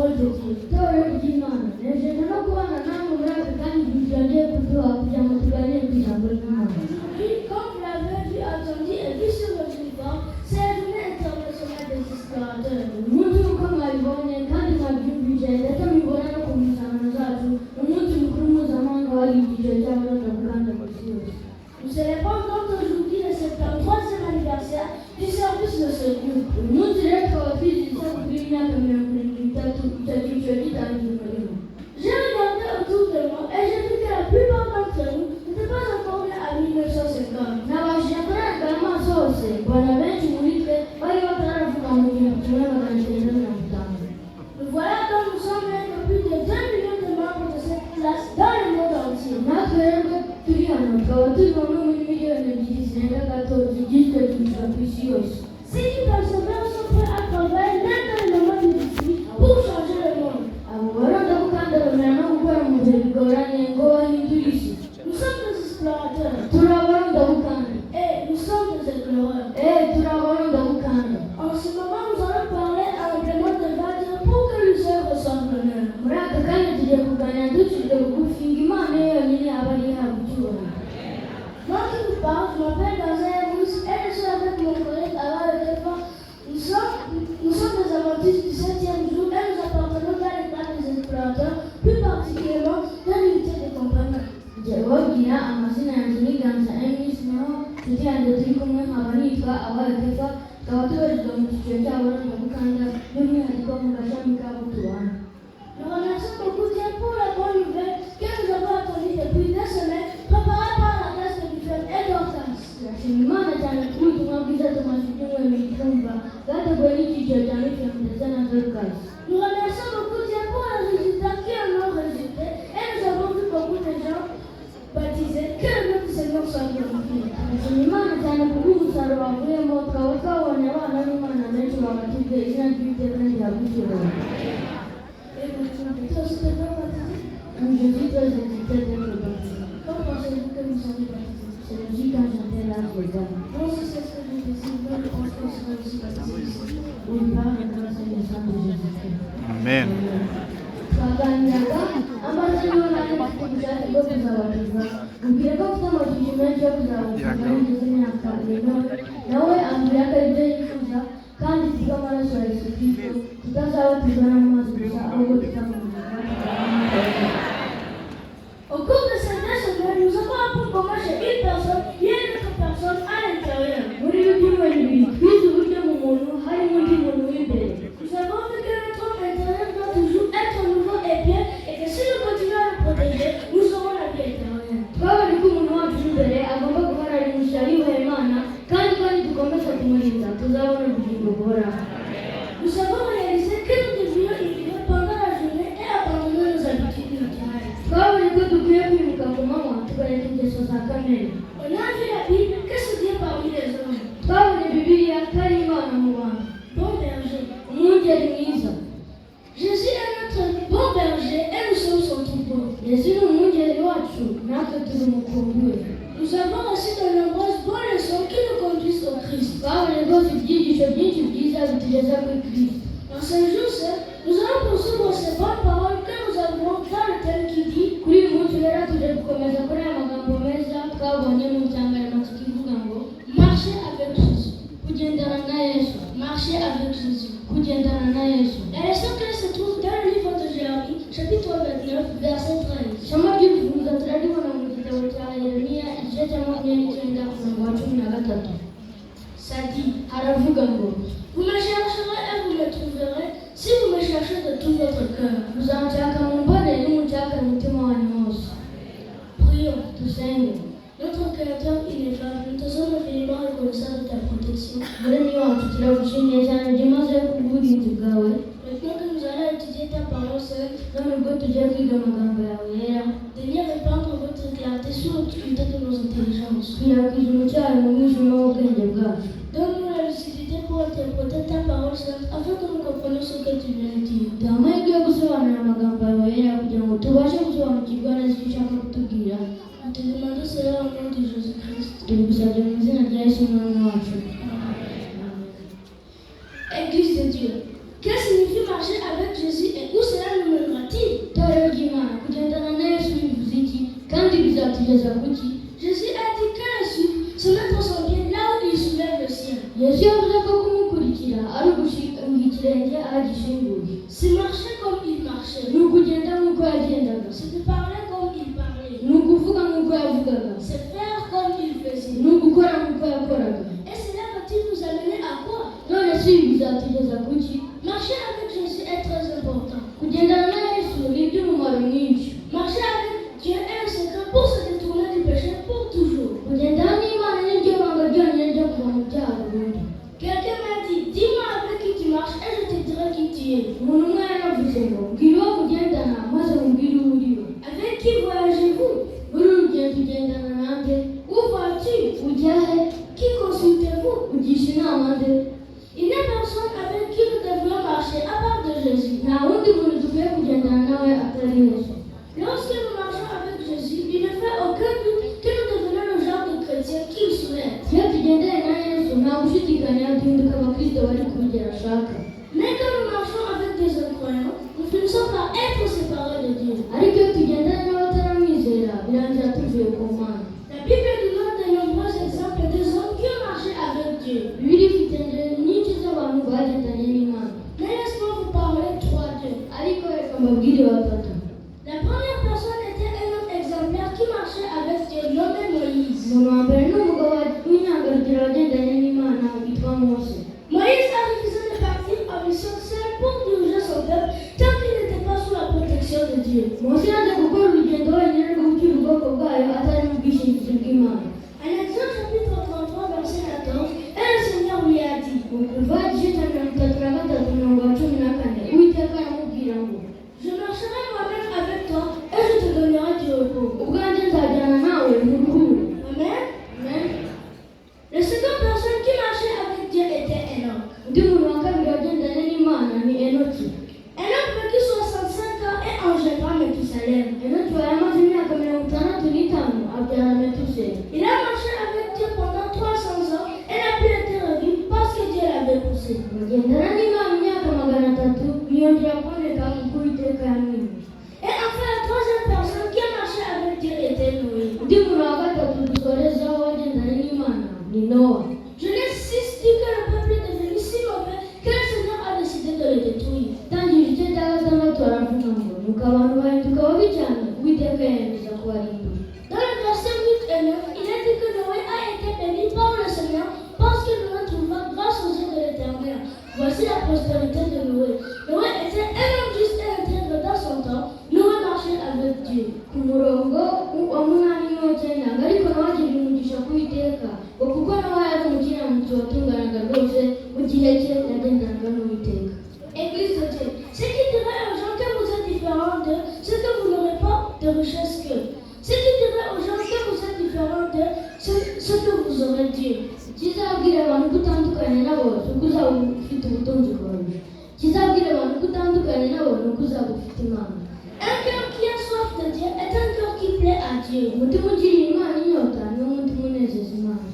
parole de Dieu. Comme vous l'avez vu, entendu et vu sur le boulevard, c'est la journée internationale des explorateurs. Nous célébrons donc aujourd'hui le 73e anniversaire du service de secours. J'ai regardé autour de moi et j'ai vu que la plupart d'entre nous n'étaient pas encore nés à 1950. Nous voilà donc nous sommes nés de plus de 2 millions de membres de cette classe dans le monde entier. Si nous persévérons sont prêts à travailler l'énormément difficile pour changer le monde. Nous sommes des explorateurs et nous sommes des éclaireurs. En ce moment, nous allons parler à l'agrément de base pour que l'useur reçoive l'honneur. Moi qui vous parle, je m'appelle Gaza Mousse et je suis avec mon collègue Alain Letefa. Nous sommes des adventistes du 7e jour et nous appartenons dans les classes des explorateurs, plus particulièrement dans l'unité des compagnons. Nous remercions beaucoup Dieu pour la bonne nouvelle que nous avons attendue depuis 2 semaines, préparée par la classe de Buffet et d'Hortense. Nous remercions beaucoup Dieu pour les résultats qui en ont résulté et nous avons vu beaucoup de gens baptisés. Que le nom du Seigneur soit glorifié. Et vous, toi aussi, tu es baptisé? Quand pensez-vous que nous sommes baptisés? Moi aussi, c'est ce que je désire, mais je pense qu'on sera aussi baptisés ici. Amen. Au cours de ces 2 semaines, nous avons appris comment chez une personne, il y a une autre personne à l'intérieur. Nous avons vu que notre intérieur doit toujours être nouveau et bien, et que si nous continuons à le protéger, nous aurons la vie éternelle. Nous avons réalisé que nous devrions y vivre pendant la journée et abandonner nos habitudes naturelles. On a vu la Bible, que se dit parmi les hommes? Bon berger. Jésus est notre bon berger et nous sommes son troupeau. Nous avons reçu de nombreuses bonnes leçons qui nous conduisent au Christ. Dans ce jour seul, nous allons poursuivre ces bonnes paroles que nous avons dans le thème qui dit marcher avec Jésus. Marcher avec Jésus. La leçon clé se trouve dans le livre de Jérémie, chapitre 29, verset 13. Ça dit, vous me chercherez et vous me trouverez si vous me cherchez de tout votre cœur. Prions. Notre Créateur ineffable, nous te sommes infiniment reconnaissants de ta protection. Maintenant que nous allons étudier ta parole seule, Seigneur, répandre votre clarté sur l'obscurité de nos intelligences. Donne-nous la lucidité pour interpréter ta parole sainte afin que nous comprenions ce que tu viens de dire. Nous te demandons cela au nom de Jésus-Christ. Église de Dieu. Que signifie marcher avec Jésus et où itorero ry'Imana kugendana na Yesu bivuze iki kandi bizatugeza ku ki? Jésus a dit qu'à la suite, se mettre son pied là où il soulève le ciel. Yesu yavuze ko kumukurikira ari ugushinga ikirenge ahagishinguye. C'est marcher comme il marchait. Ni ukugenda nk'uko yagendaga. C'est de parler comme il parlait. Ni ukuvuga nk'uko yavugaga. C'est faire comme il faisait. Ni ugukora nk'uko yakoraga. Et cela va-t-il nous amener à quoi? None si ibi bizatugeza ku ki? Marcher avec Jésus est très important. Kugendana na Yesu ni iby'umumaro mwinshi. Marcher avec Dieu est un secret pour se détourner du péché pour toujours. Kugendana n'Imana ni ryo banga ryonyine ryo kuva mu byaha burundu. Quelqu'un m'a dit, dis-moi avec qui tu marches et je te dirai qui tu es. Umuntu umwe yaravuze ngo mbwira uwo mugendana maze mubwire uwo uri we. Avec qui voyagez-vous? Muri uru rugendo ugendana nande? Où vas-tu? Ujya he? Qui consultez-vous? Ugisha inama nde? Il n'y a personne avec qui nous devons marcher à part de Jésus. Nta wundi muntu dukwiye kugendana nawe atari Yesu. Lorsque nous marchons avec Jésus, il ne fait aucun doute que nous devenons le genre de chrétien qu'il souhaite. Iyo tugendanye na Yesu nta gushidikanya duhinduka abakristo bari ku rugero ashaka. Mais quand nous marchons avec des incroyants, nous finissons par être séparés de Dieu. Ariko iyo tugendanye n'abataramwizera birangira tuvuye ku Mana. La Bible nous donne de nombreux exemples des hommes qui ont marché avec Dieu. Bibiliya ifite ingero nyinshi z'abantu bagendanye n'Imana. Mais laisse-moi vous parler trois d'eux. Ariko reka mbabwire batatu. La première personne était un homme exemplaire qui marchait avec Dieu, nommé Moïse. Umuntu wa mbere ni umugabo w'intangarugero wagendanye n'Imana witwa Mose. Moïse a refusé de partir en mission seul pour diriger son peuple tant qu'il n'était pas sous la protection de Dieu. Mose yanze gukora urugendo wenyine rwo gucyura ubwoko bwayo atari mu bwishingizi bw'Imana. En Exode chapitre 33 verset 14, et le Seigneur lui a dit, Kuva igice cya 33 umurongo wa 14, Uwiteka aramubwira ngo je marcherai moi-même avec toi et je te donnerai du repos. ubwanjye nzajyana nawe nkuruhure. Amen. Amen. La seconde personne qui marchait avec Dieu était Enoch. Undi muntu wa kabiri wagendanye n'Imana ni Enoki. Enoch vécut 65 ans et engendra Méthusalem. Enoki yamaze imyaka 65 abyara Metusela. Il a marché avec Dieu pendant 300 ans et n'a plus été revu parce que Dieu l'avait poussé. Bagendana n'Imana imyaka 300 ntiyongera kuboneka kuko Uwiteka yamwimye. Et enfin, la troisième personne qui a marché avec Dieu était Noé. Undi muntu wa gatatu dusorezaho wagendanye n'Imana ni Nowa. Genèse 6 dit que le peuple est devenu si mauvais que le Seigneur a décidé de le détruire. Tangira igice cya gatandatu aravuga ngo nuko abantu bahinduka babi cyane Uwiteka yiyemeza kubarimbura. Dans le verset 8 et 9, il est dit que Noé a été béni par le Seigneur parce que Noé trouva grâce aux yeux de l'Éternel. Voici la prospérité de Noé. Noé était un homme juste et intègre dans son temps. Noé marchait avec Dieu. Ku murongo wa 8-9 ariko nawe agirira umugisha ku Uwiteka ngo kuko nawe yari umukiranutsi watunganaga rwose mu gihe cye yagendanaga n'Uwiteka. Église de Dieu, ce qui dirait aux gens que vous êtes différents d'eux, c'est que vous n'aurez pas de richesse qu'eux. Ce qui dirait aux gens que vous êtes différents d'eux, c'est que vous aurez Dieu. Kizabwira abantu ko utandukanye nabo ni uko uzaba ufite ubutunzi kurusha. Kizabwira abantu ko utandukanye nabo ni uko uzaba ufite Imana. Un cœur qui a soif de Dieu est un cœur qui plaît à Dieu. Umutima ugirira Imana inyota ni wo mutima unezeza Imana.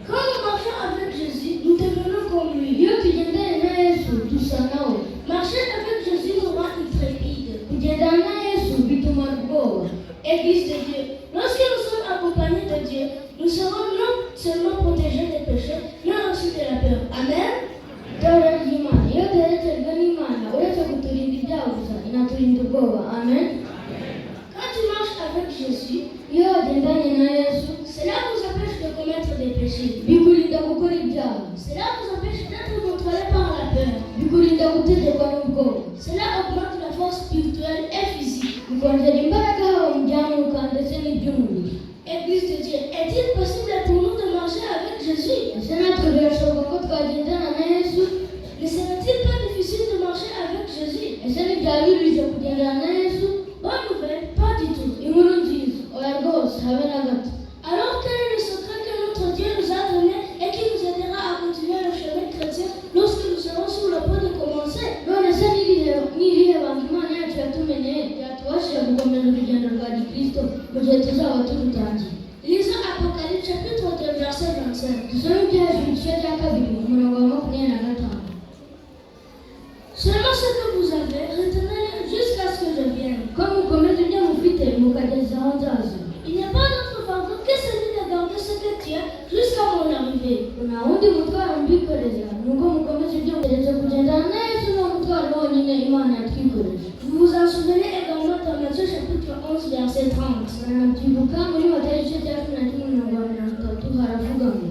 Quand nous marchons avec Jésus, nous devenons comme lui. Iyo tugendanye na Yesu dusa nawe. Marcher avec Jésus nous rend intrépide. Kugendana na Yesu bitumara ubwoba. Église de Dieu, lorsque nous sommes accompagnés de Dieu, nous serons non seulement protégés des péchés, mais aussi de la peur. Amen. Itorero ry'Imana iyo duherekejwe n'Imana uretse kuturinda ibyaha gusa inaturinda ubwoba. Amen. Quand tu marches avec Jésus, Iyo wagendanye na Yesu cela vous empêche de commettre des péchés. bikurinda gukora ibyaha. Cela vous empêche d'être contrôlé par la peur. Bikurinda gutegekwa n'ubwoba. Cela augmente la force spirituelle et physique. Bikongera imbaraga haba mu by'umwuka ndetse n'iby'umubiri. Église de Dieu, est-il possible pour nous de marcher avec Jésus? Ese natwe birashoboka ko twagendana na Yesu? Ne serait-il pas difficile de marcher avec Jésus? Ese ntibyaba birushye kugendana na Yesu? Bonne nouvelle, pas du tout. Inkuru nziza oya rwose habe na gato. Alors quel est le secret que notre Dieu nous a donné et qui nous aidera à continuer le chemin chrétien lorsque nous serons sur le point de commencer? None se n'irihe banga Imana yacu yatumeneye ryatubashije gukomeza urugendo rwa Gikristo mu gihe tuzaba turutangiye? Lisons Apocalypse chapitre 2 verset 25. Dusome ibyahejuru igice cya 2 umurongo wa 25. Seulement ce que vous avez, retenez-le jusqu'à ce que je vienne. Ko nk'uko twikoresha. Vous vous en souvenez également dans Matthieu chapitre 11 verset 30. Twibuka muri Matayo igice cya 11:30 haravuga ngo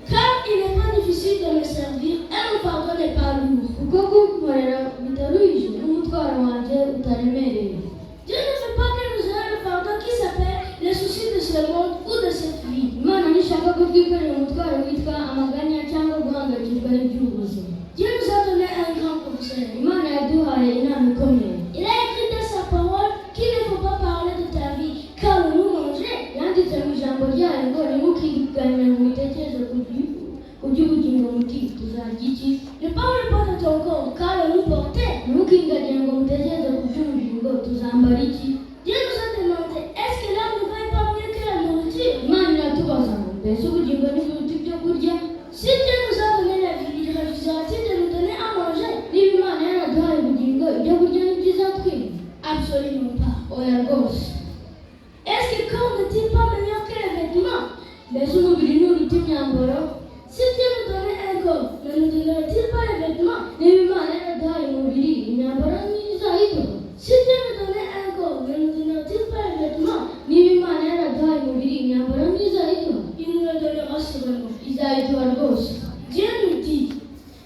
Car il n'est pas difficile de me servir et mon fardeau n'est pas lourd. kuko kugukorera bitaruhije n'umutwaro wanjye utaremereye. Dieu ne veut pas que nous ayons le fardeau qui s'appelle les soucis de ce monde ou de cette vie. Imana ntishaka ko twikorera umutwaro witwa amaganya cyangwa guhangayikishwa n'iby'ubuzima. Dieu nous a donné un grand conseil. Imana yaduhaye inama ikomeye. Il a écrit dans sa parole qu'il ne faut pas parler de ta vie car nous manger. Yanditse mu ijambo ryayo ngo ntimukiganire mu bitekerezo ku by'ubugingo muti tuzarya iki. Ne parle pas de ton corps car nous porter. Ntimukingagire ngo mutekereze ku by'ubugingo tuzambara iki. Dieu nous a demandé, est-ce que l'homme ne va pas mieux que la nourriture? Imana iratubaza ngo mbese ubugingo ntiburuta ibyo kurya. Si Dieu nous a donné la vie, il refusera-t-il de nous donner à manger? Niba Imana yaraduhaye ubugingo ibyo kurya ni byiza twiga? Absolument pas. Oya rwose. Est-ce que le corps n'est-il pas meilleur que les vêtements? Mbese umubiri nturuta imyambaro? Si Dieu nous donnait un corps, ne nous donnerait-il pas les vêtements? Niba Imana yaraduhaye umubiri imyambaro ntizayiduha? Si Dieu nous donnait un corps, ne nous donnerait-il pas les vêtements? Niba Imana yaraduhaye umubiri imyambaro ntizayiduha? Il nous le donnera sûrement. Izayiduha rwose. Dieu nous dit,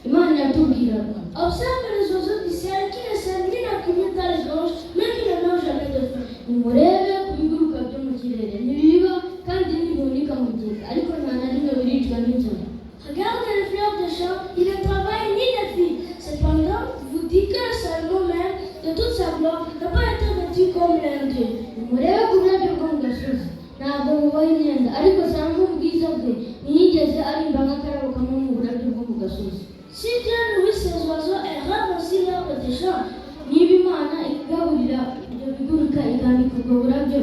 Imana iratubwiraga observe les oiseaux du ciel qui ne sèment ni n'accumulent dans les gorges, mais qui ne mangent jamais de faim. nimurebe ku biguruka byo mu kirere ntibiba kandi ntibihunika mu bigega ariko nta na rimwe biricwa n'inzara. Regarde les fleurs des champs, ils ne travaillent ni ne filent. Cependant, vous dites que le Salomon même, de toute sa gloire, n'a pas été vêtu comme l'un d'eux. nimurebe ku burabyo bwo mu gasozi ntabwo buboha imyenda ariko salomo mu bwiza bwe ntiyigeze arimba nk'akarabo kamwe mu burabyo bwo mu gasozi. Si Dieu nourrit ces oiseaux et rend aussi l'herbe des champs, niba Imana igaburira ibyo biguruka ikambika ubwo burabyo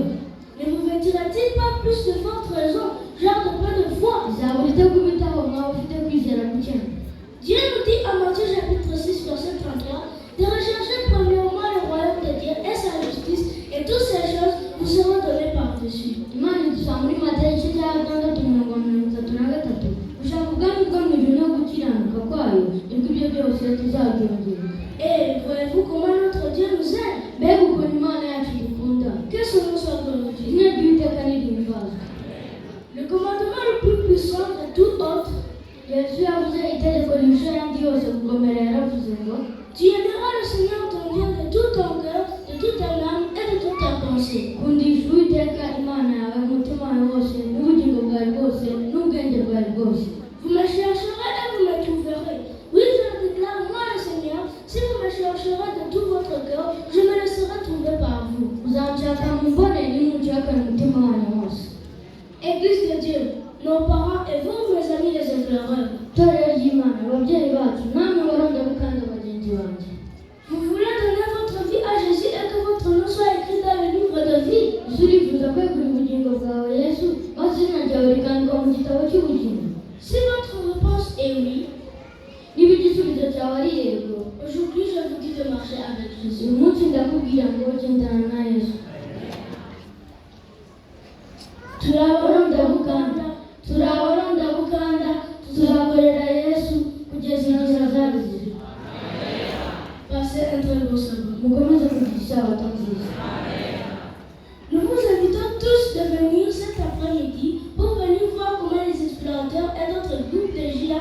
ne vous vêtira-t-il pas plus de forte raison, genre de peu de foi? izabura ite kubitaho mwaba ufite kwizera guke? Dieu nous dit en Matthieu chapitre 6 verset 33 de rechercher premièrement le royaume de Dieu et sa justice, et toutes ces choses vous seront données par-dessus. Imana idusaba muri Matayo igice cya 6:33 gushaka ubwami bwo mu ijuru no gukiranuka kwayo nibwo ibyo byose tuzabyongera. Et voyez-vous comment notre Dieu nous aime? mbega ukuntu Imana yacu idukunda. Que son nom soit glorifié. izina ry'Uwiteka nirihimbazwe. Le commandement le plus puissant de tout autre, Yesu yavuze itegeko rirusha ayandi yose kugomera yaravuze ngo tu aimeras le Seigneur ton Dieu de tout ton cœur, de toute ton âme et de toute ta pensée. kundisha Uwiteka Imana yawe umutima wawe wose n'ubugingo bwawe bwose n'ubwenge bwawe bwose. Vous me chercherez et vous me trouverez. Oui, je le déclare, moi le Seigneur, si vous me chercherez de tout votre cœur, je me laisserai trouver par vous. Muzanshaka mumbone nimunshakane umutima wanyu wose. Église de Dieu, nos parents et vous, mes amis les éclaireurs, Itorero ry'Imana ababyeyi bacu namwe barondabukanda bagenzi banjye. vous voulez donner votre vie à Jésus et que votre nom soit écrit dans le livre de vie. Ese urifuza kwegura ubugingo bwawe Yesu maze izina ryawe rikandikwa mu gitabo cy'ubugingo? Si votre réponse est oui, niba igisubizo cyawe ari yego, aujourd'hui je vous dis de marcher avec Jésus. uyu munsi ndakubwira ngo gendana na Yesu. turabakanda tuzakorera Yesu kugeza igihe azazira. Passez un très beau sabbat. mukomeze kugira isabato nziza. Nous vous invitons tous de venir cet après-midi pour venir voir comment les explorateurs et d'autres groupes de GIA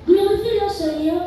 glorifient leur Seigneur